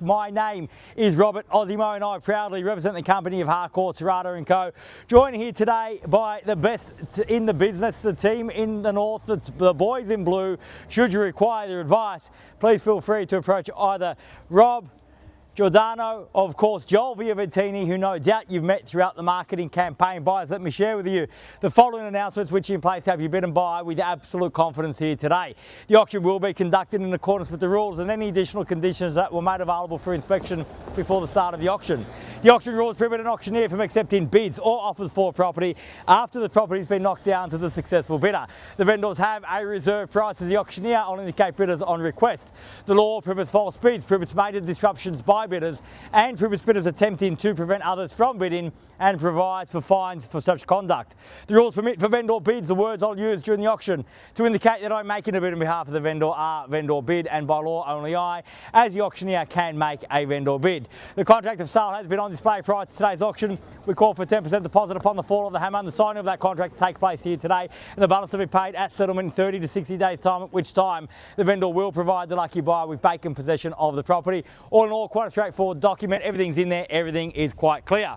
My name is Robert Ozzimo and I proudly represent the company of Harcourts, Rata & Co. Joined here today by the best in the business, the team in the north, the boys in blue. Should you require their advice, please feel free to approach either Rob, Giordano, of course Joel Viavattene, who no doubt you've met throughout the marketing campaign. Buyers, let me share with you the following announcements which in place have you bid and buy with absolute confidence here today. The auction will be conducted in accordance with the rules and any additional conditions that were made available for inspection before the start of the auction. The auction rules prohibit an auctioneer from accepting bids or offers for property after the property has been knocked down to the successful bidder. The vendors have a reserve price as the auctioneer will indicate bidders on request. The law prohibits false bids, prohibits major disruptions by bidders and prohibits bidders attempting to prevent others from bidding and provides for fines for such conduct. The rules permit for vendor bids. The words I'll use during the auction to indicate that I'm making a bid on behalf of the vendor are vendor bid, and by law only I, as the auctioneer, can make a vendor bid. The contract of sale has been on display prior to today's auction. We call for 10% deposit upon the fall of the hammer and the signing of that contract to take place here today, and the balance to be paid at settlement in 30 to 60 days time, at which time the vendor will provide the lucky buyer with vacant possession of the property. All in all, quite a straightforward document. Everything's in there, everything is quite clear.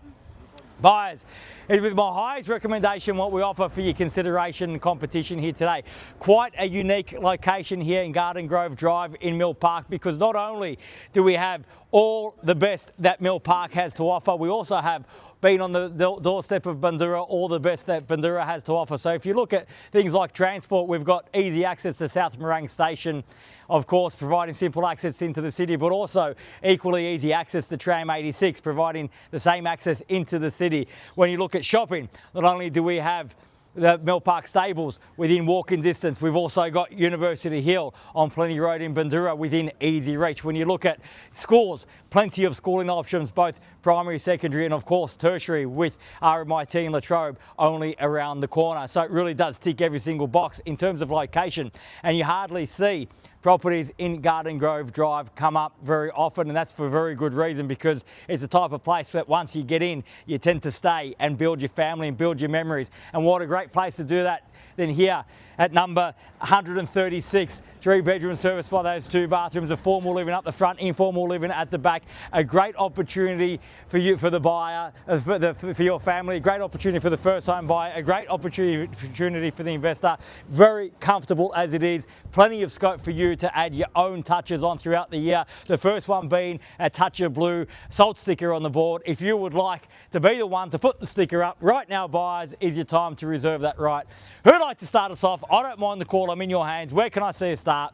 Buyers, with my highest recommendation, what we offer for your consideration and competition here today. Quite a unique location here in Garden Grove Drive in Mill Park, because not only do we have all the best that Mill Park has to offer, we also have been on the doorstep of Bundoora, all the best that Bundoora has to offer. So if you look at things like transport, we've got easy access to South Morang Station, of course, providing simple access into the city, but also equally easy access to Tram 86, providing the same access into the city. When you look at shopping, not only do we have the Mill Park stables within walking distance, we've also got University Hill on Plenty Road in Bundoora within easy reach. When you look at schools, plenty of schooling options, both primary, secondary and of course tertiary, with RMIT and La Trobe only around the corner. So it really does tick every single box in terms of location, and you hardly see properties in Garden Grove Drive come up very often, and that's for a very good reason, because it's the type of place that once you get in, you tend to stay and build your family and build your memories. And what a great place to do that than here at number 136, 3-bedroom serviced by those 2 bathrooms, a formal living up the front, informal living at the back. A great opportunity for you, for the buyer, for your family, a great opportunity for the first home buyer, a great opportunity for the investor. Very comfortable as it is, plenty of scope for you to add your own touches on throughout the year. The first one being a touch of blue salt sticker on the board. If you would like to be the one to put the sticker up right now, buyers, is your time to reserve that right. Who'd like to start us off? I don't mind the call, I'm in your hands. Where can I see a start?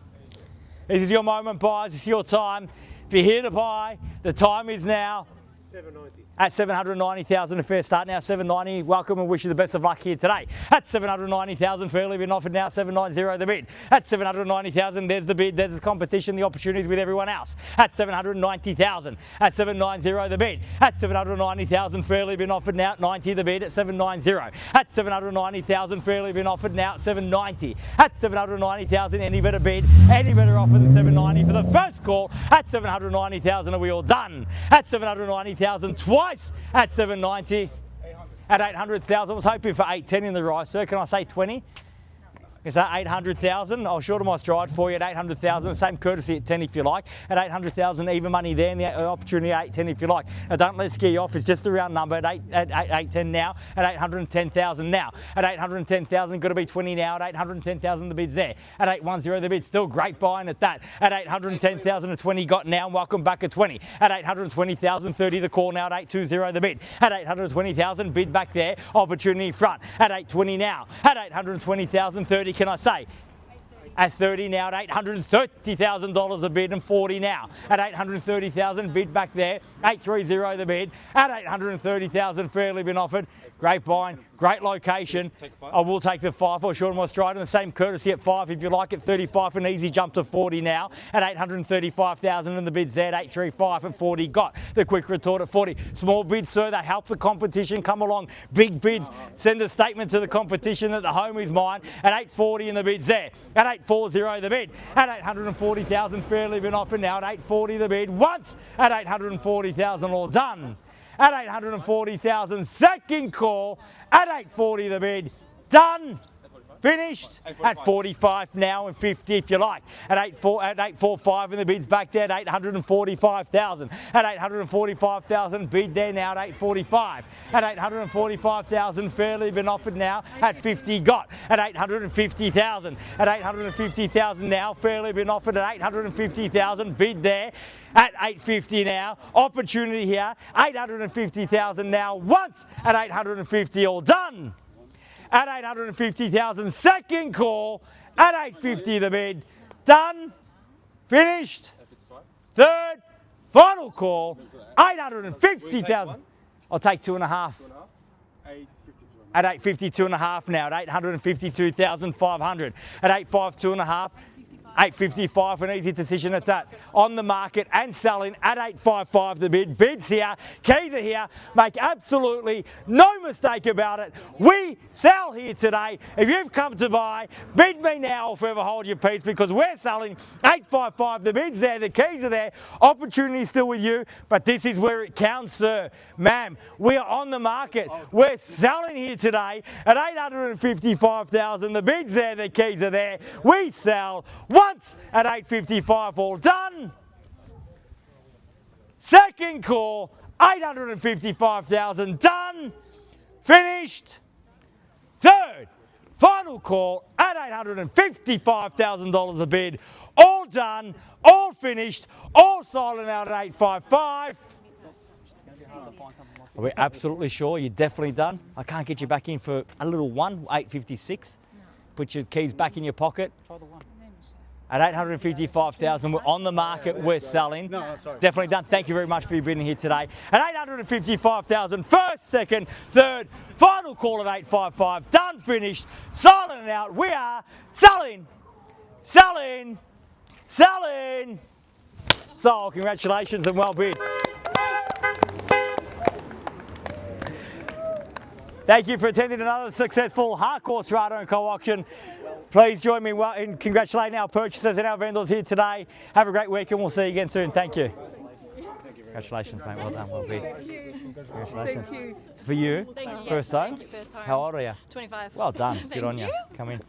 This is your moment, buyers, it's your time. If you're here to buy, the time is now. 790. At 790,000, a fair start now. 790. Welcome and wish you the best of luck here today. At 790,000, fairly been offered now. 790 the bid. At 790,000, there's the bid. There's the competition, the opportunities with everyone else. At 790,000. At 790 the bid. At 790,000, fairly been offered now. 90 the bid. At 790. At 790,000, fairly been offered now. 790. At 790,000, any better bid, any better offer than 790 for the first call. At 790,000, are we all done? At 790,000, twice at 790. 800. At 800,000, I was hoping for 810 in the rise, sir. Can I say 20? Is that 800,000? I'll shorten my stride for you at 800,000. The same courtesy at 10 if you like. At 800,000, even money there, and the opportunity at 810 if you like. Now don't let it scare you off. It's just a round number at 810 now. At 810,000 now. At 810,000, got to be 20 now. At 810,000, the bid's there. At 810, the bid, still great buying at that. At 810,000, a 20 got now. Welcome back at 20. At 820,000, 30 the call now. At 820, the bid. At 820,000, bid back there. Opportunity front. At 820 now. At 820,000, 30. Can I say? At 30 now, at $830,000 a bid, and 40 now. At 830,000, bid back there. 830 the bid. At 830,000, fairly been offered. Great buying, great location. I will take the 5 or short my stride, and the same courtesy at 5 if you like. At 35, an easy jump to 40 now. At 835,000, and the bid's there. At 835 at 40, got the quick retort at 40. Small bids, sir, they help the competition come along. Big bids, send a statement to the competition that the home is mine. At 840, and the bid's there. At 840, the bid. At 840,000, fairly been offered now. At 840, the bid. Once at 840,000, all done. At 840,000, second call. At 840, the bid. Done. finished at 45 now and 50 if you like. At 845 and the bid's back there at 845,000. At 845,000 bid there now at 845. At 845,000 fairly been offered now at 50 got. At 850,000. At 850,000 now fairly been offered at 850,000 bid there. At 850 now, opportunity here, 850,000 now, once at 850, all done. At 850,000, second call, at 850 the bid, done, finished, third, final call, 850,000. I'll take 2.5. At 852 and a half now, at 852,500. At 852.5. 855, an easy decision at that. On the market and selling at 855 the bid. Bids here, keys are here. Make absolutely no mistake about it. We sell here today. If you've come to buy, bid me now or forever hold your peace, because we're selling 855. The bid's there, the keys are there. Opportunity still with you, but this is where it counts, sir. Ma'am, we are on the market. We're selling here today at 855,000. The bid's there, the keys are there. We sell once at 855, all done. Second call, 855,000, done, finished. Third, final call at $855,000 a bid, all done, all finished, all silent out at 855. Are we absolutely sure you're definitely done? I can't get you back in for a little one, 856. Put your keys back in your pocket. At 855,000, we're on the market, we're selling. No, sorry. Definitely done. Thank you very much for your bidding here today. At 855,000, first, second, third, final call at 855. Done, finished, silent and out. We are selling, selling, selling. So, congratulations and well bid. Thank you for attending another successful Harcourts Rata & Co auction. Please join me in congratulating our purchasers and our vendors here today. Have a great week and we'll see you again soon. Thank you. Congratulations, mate. Well done. Well bid. Thank you. Congratulations. Thank you. For you? Thank you. First time? Thank you. First time. How old are you? 25. Well done. Good Thank on you. you. Come in.